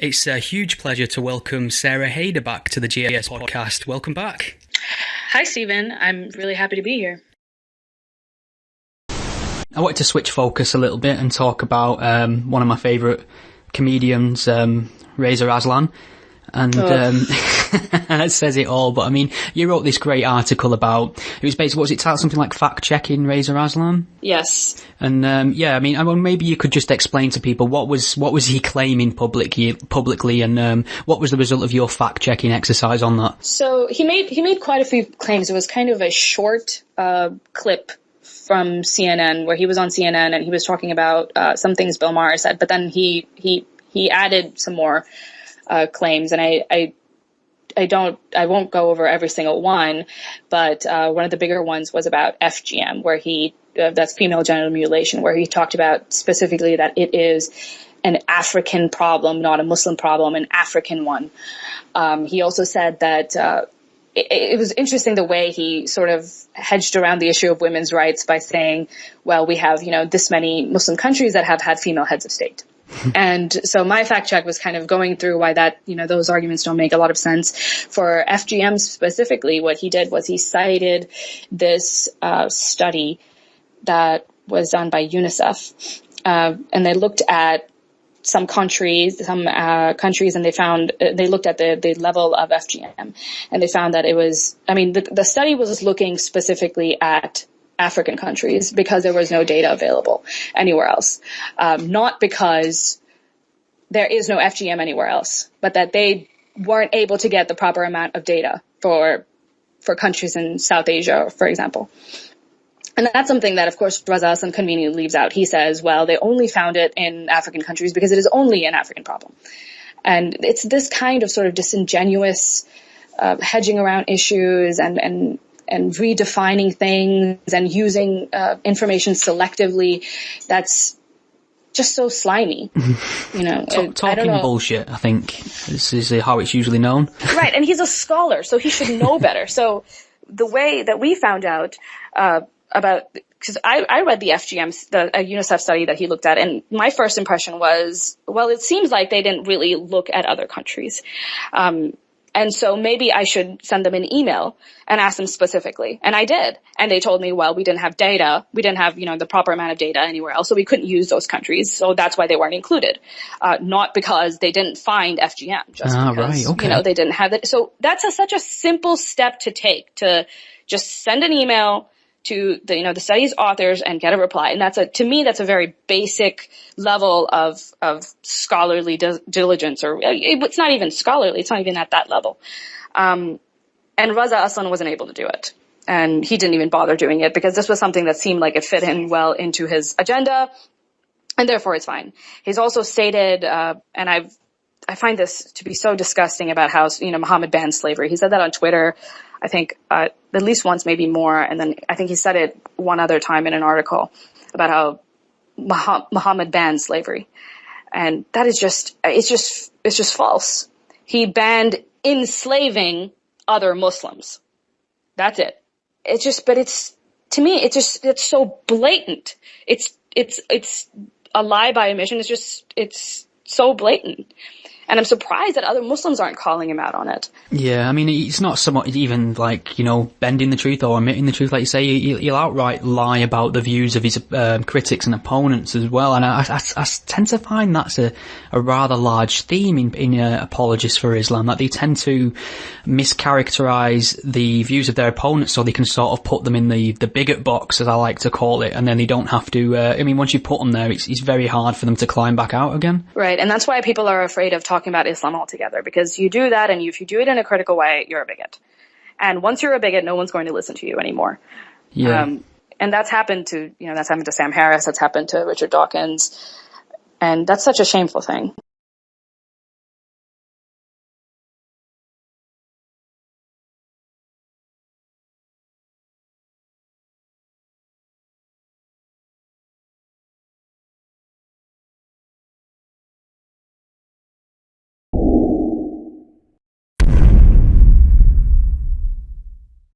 It's a huge pleasure to welcome Sarah Haider back to the GS podcast. Welcome back. Hi, Stephen. I'm really happy to be here. I wanted to switch focus a little bit and talk about one of my favourite comedians, Reza Aslan. And that says it all. But I mean, you wrote this great article about, it was basically, what was it titled? Something like fact-checking Reza Aslan? Yes. And I mean, maybe you could just explain to people what was he claiming publicly, and what was the result of your fact-checking exercise on that? So he made quite a few claims. It was kind of a short clip from CNN, where he was on CNN and he was talking about some things Bill Maher said, but then he added some more claims, and I won't go over every single one, but one of the bigger ones was about FGM, where that's female genital mutilation, where he talked about specifically that it is an African problem, not a Muslim problem, an African one. He also said that it was interesting the way he sort of hedged around the issue of women's rights by saying, well, we have, this many Muslim countries that have had female heads of state. And so my fact check was kind of going through why that, those arguments don't make a lot of sense. For FGM specifically, what he did was he cited this study that was done by UNICEF. And they looked at some countries, and they looked at the level of FGM, and they found that it was, the study was looking specifically at African countries because there was no data available anywhere else. Not because there is no FGM anywhere else, but that they weren't able to get the proper amount of data for countries in South Asia, for example. And that's something that, of course, Reza Aslan conveniently leaves out. He says, well, they only found it in African countries because it is only an African problem. And it's this kind of sort of disingenuous hedging around issues and redefining things and using information selectively that's just so slimy. Talking bullshit, I think, this is how it's usually known. Right, and he's a scholar, so he should know better. So the way that we found out because I read the FGM, the UNICEF study that he looked at, and my first impression was, well, it seems like they didn't really look at other countries. And so maybe I should send them an email and ask them specifically. And I did. And they told me, well, we didn't have data. We didn't have, the proper amount of data anywhere else. So we couldn't use those countries. So that's why they weren't included. Not because they didn't find FGM, just because, right, okay. They didn't have it. So that's such a simple step to take, to just send an email to the study's authors and get a reply. And to me, that's a very basic level of scholarly diligence, or it's not even scholarly. It's not even at that level. And Reza Aslan wasn't able to do it. And he didn't even bother doing it because this was something that seemed like it fit in well into his agenda. And therefore it's fine. He's also stated, and I find this to be so disgusting about how, Muhammad banned slavery. He said that on Twitter, I think, at least once, maybe more. And then I think he said it one other time in an article about how Muhammad banned slavery. And that is it's just false. He banned enslaving other Muslims. That's it. To me, it's so blatant. It's a lie by omission. It's so blatant. And I'm surprised that other Muslims aren't calling him out on it. Yeah, it's not somewhat even like, bending the truth or omitting the truth. Like you say, he'll outright lie about the views of his critics and opponents as well. And I tend to find that's a rather large theme in apologists for Islam, that they tend to mischaracterize the views of their opponents so they can sort of put them in the bigot box, as I like to call it, and then they don't have to, once you put them there, it's very hard for them to climb back out again. Right, and that's why people are afraid of talking about Islam altogether, because you do that, and if you do it in a critical way, you're a bigot. And once you're a bigot, no one's going to listen to you anymore. Yeah. And that's happened to Sam Harris, that's happened to Richard Dawkins, and that's such a shameful thing.